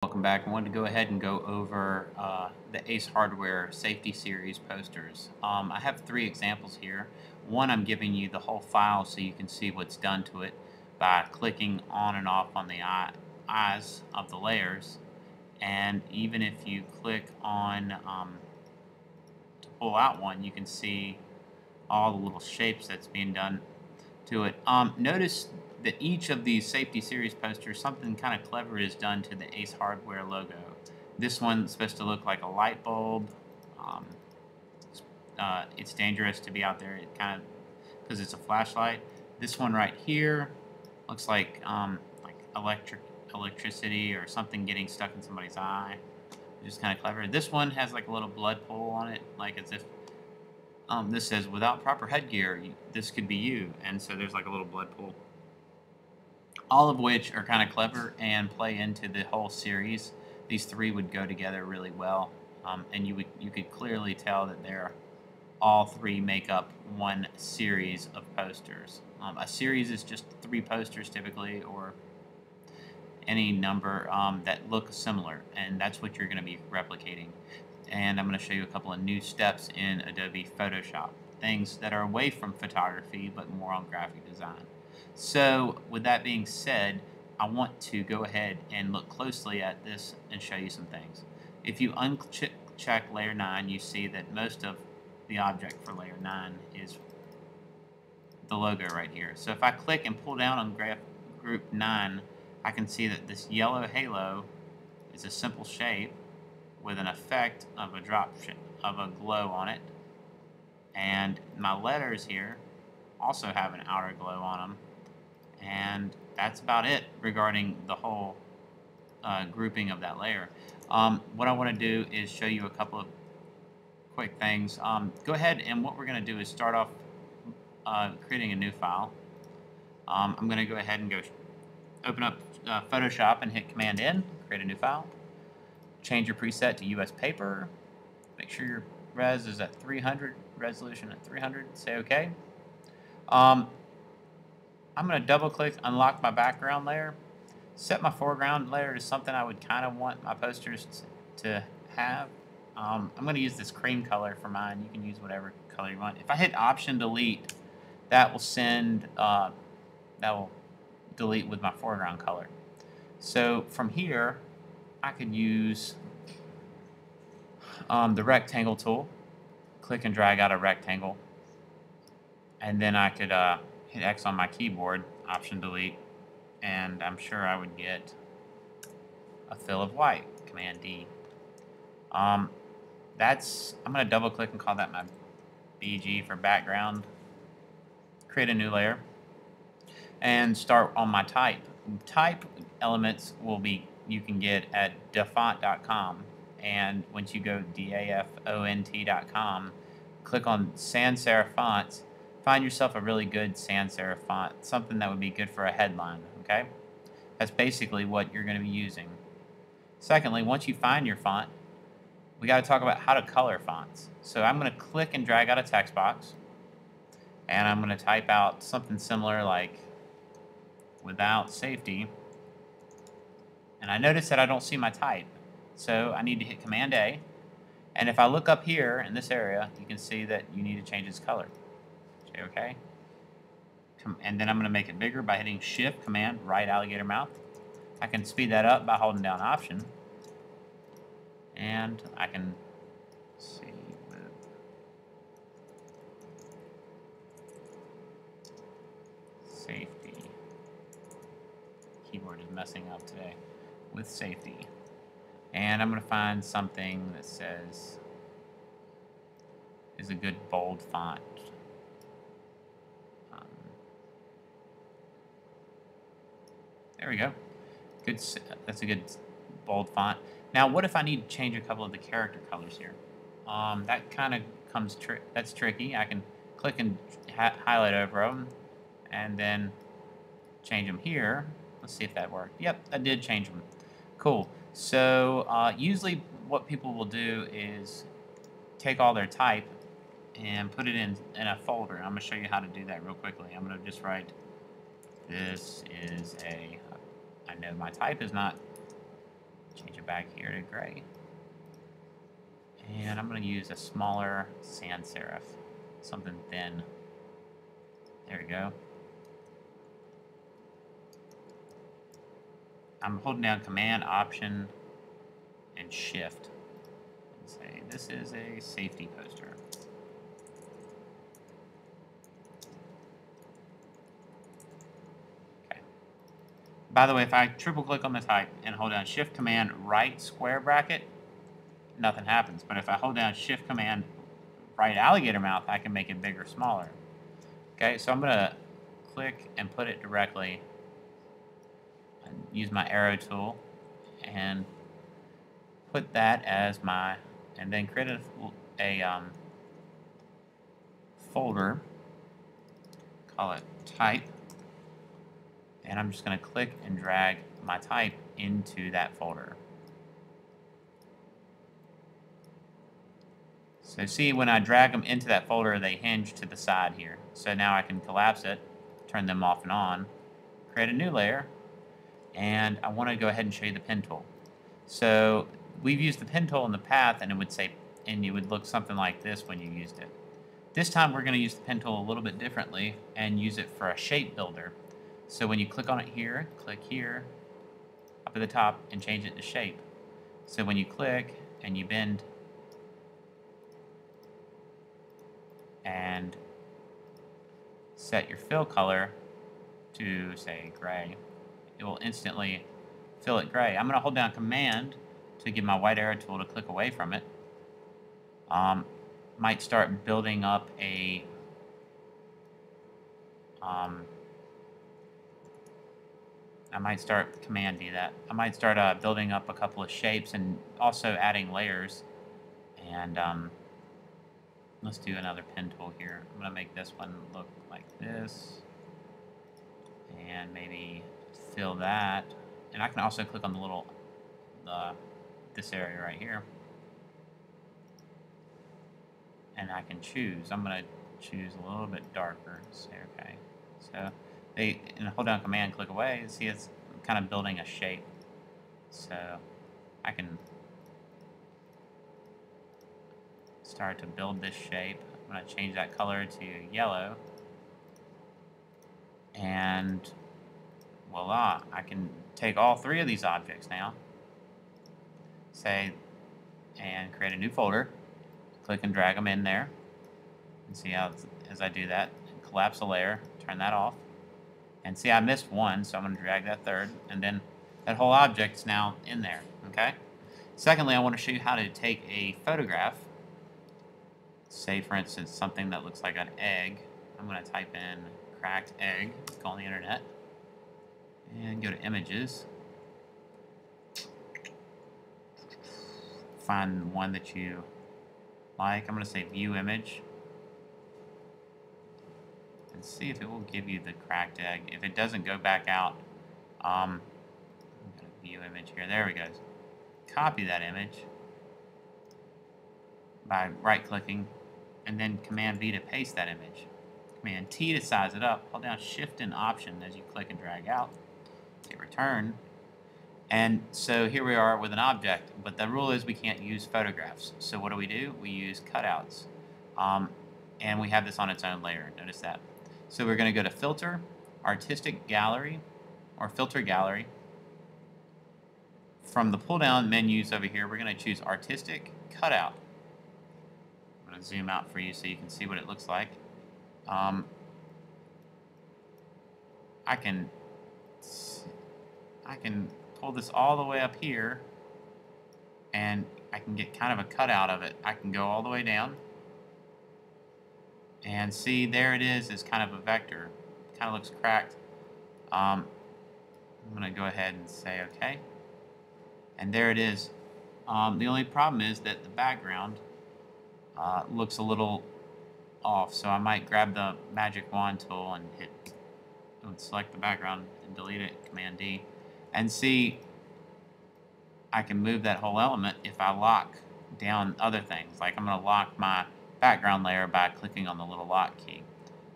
Welcome back. I wanted to go ahead and go over the Ace Hardware Safety Series posters. I have three examples here. One, I'm giving you the whole file so you can see what's done to it by clicking on and off on the eyes of the layers. And even if you click on to pull out one, you can see all the little shapes that's being done to it. Notice that each of these Safety Series posters, something kind of clever is done to the Ace Hardware logo. This one's supposed to look like a light bulb. Um, it's dangerous to be out there. It kind of because it's a flashlight. This one right here looks like electricity or something getting stuck in somebody's eye, which is kind of clever. This one has like a little blood pool on it, like as if this says, without proper headgear, this could be you. And so there's like a little blood pool. All of which are kind of clever and play into the whole series. These three would go together really well. And you could clearly tell that they're all three make up one series of posters. A series is just 3 posters typically, or any number that look similar, and that's what you're going to be replicating. And I'm going to show you a couple of new steps in Adobe Photoshop, things that are away from photography but more on graphic design. So with that being said, I want to go ahead and look closely at this and show you some things. If you uncheck layer 9, you see that most of the object for layer 9 is the logo right here. So if I click and pull down on group 9, I can see that this yellow halo is a simple shape with an effect of a of a glow on it. And my letters here also have an outer glow on them. And that's about it regarding the whole grouping of that layer. What I want to do is show you a couple of quick things. Go ahead, and what we're going to do is start off creating a new file. I'm going to go ahead and open up Photoshop and hit Command N, create a new file. Change your preset to US paper. Make sure your res is at 300, resolution at 300. Say OK. I'm going to double click, unlock my background layer, set my foreground layer to something I would kind of want my posters to have. I'm going to use this cream color for mine. You can use whatever color you want. If I hit Option Delete, that will delete with my foreground color. So from here, I could use the rectangle tool, click and drag out a rectangle, and then I could hit X on my keyboard, Option Delete, and I'm sure I would get a fill of white, Command D. I'm going to double click and call that my BG for background, create a new layer, and start on my type. Type elements you can get at dafont.com, and once you go dafont.com, click on sans serif fonts, find yourself a really good sans serif font, something that would be good for a headline, okay? That's basically what you're going to be using. Secondly, once you find your font, we got to talk about how to color fonts. So I'm going to click and drag out a text box, and I'm going to type out something similar like without safety, and I notice that I don't see my type, so I need to hit Command A, and if I look up here in this area, you can see that you need to change its color. Say OK, and then I'm going to make it bigger by hitting Shift Command right alligator mouth. I can speed that up by holding down Option, and I can see with safety. Keyboard is messing up today. With safety. And I'm going to find something that says is a good bold font. There we go. Good. That's a good bold font. Now, what if I need to change a couple of the character colors here? That kind of that's tricky. I can click and highlight over them, and then change them here. Let's see if that worked. Yep, that did change them. Cool. So usually what people will do is take all their type and put it in a folder. I'm going to show you how to do that real quickly. I'm going to just write, this is I know my type is not Change it back here to gray. And I'm going to use a smaller sans serif, something thin. There we go. I'm holding down Command, Option, and Shift. And say this is a safety poster. Okay. By the way, if I triple click on the type and hold down Shift Command right square bracket, nothing happens. But if I hold down Shift Command right alligator mouth, I can make it bigger, smaller. Okay, so I'm going to click and put it directly and use my arrow tool and put that as my, and then create a folder, call it type, and I'm just going to click and drag my type into that folder. So see, when I drag them into that folder, they hinge to the side here. So now I can collapse it, turn them off and on, create a new layer, and I want to go ahead and show you the pen tool. So we've used the pen tool in the past, and it would say, and it would look something like this when you used it. This time we're going to use the pen tool a little bit differently and use it for a shape builder. So when you click on it here, click here, up at the top, and change it to shape. So when you click and you bend and set your fill color to, say, gray, it will instantly fill it gray. I'm going to hold down Command to give my white arrow tool to click away from it. Might start building up a I might start Command D that. I might start building up a couple of shapes and also adding layers. And let's do another pen tool here. I'm going to make this one look like this. And maybe fill that. And I can also click on the little, this area right here. And I can choose. I'm going to choose a little bit darker. Say okay. So and hold down Command, click away. See, it's kind of building a shape. So I can start to build this shape. I'm going to change that color to yellow. And voila, I can take all three of these objects now, say, and create a new folder. Click and drag them in there. And see how, as I do that, collapse a layer, turn that off. And see, I missed one, so I'm going to drag that third. And then that whole object's now in there, okay? Secondly, I want to show you how to take a photograph. Say, for instance, something that looks like an egg. I'm going to type in cracked egg, go on the internet, and go to images. Find one that you like. I'm going to say view image. And see if it will give you the cracked egg. If it doesn't, go back out. I'm going to view image here. There we go. Copy that image by right-clicking, and then Command V to paste that image. Command T to size it up. Hold down Shift and Option as you click and drag out. Hit return. And so here we are with an object, but the rule is we can't use photographs. So what do? We use cutouts. And we have this on its own layer. Notice that. So we're going to go to Filter, Artistic Gallery, or Filter Gallery. From the pull-down menus over here, we're going to choose Artistic Cutout. I'm going to zoom out for you so you can see what it looks like. I can pull this all the way up here, and I can get kind of a cutout of it. I can go all the way down, and see, there it is kind of a vector. It kind of looks cracked. I'm going to go ahead and say OK. And there it is. The only problem is that the background looks a little off, so I might grab the magic wand tool and select the background and delete it, Command D. And see, I can move that whole element if I lock down other things. Like I'm going to lock my background layer by clicking on the little lock key.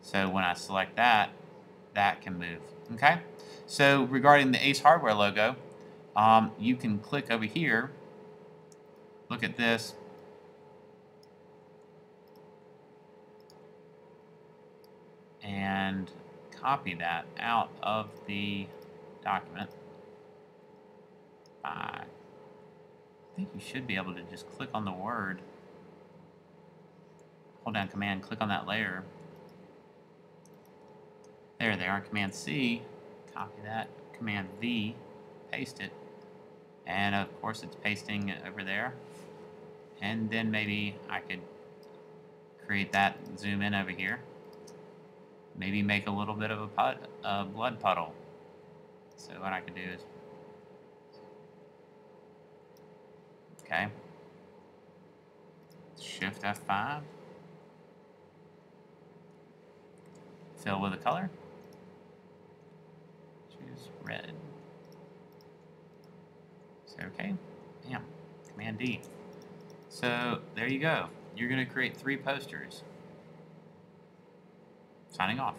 So when I select that, that can move. Okay? So regarding the Ace Hardware logo, You can click over here, look at this, and copy that out of the document. I think you should be able to just click on the word, hold down Command, click on that layer. There they are. Command C, copy that. Command V, paste it. And of course it's pasting it over there. And then maybe I could create that, zoom in over here. Maybe make a little bit of a blood puddle. So what I could do is, okay, Shift F5, fill with a color, choose red. Say okay, bam, Command D. So there you go. You're going to create 3 posters. Signing off.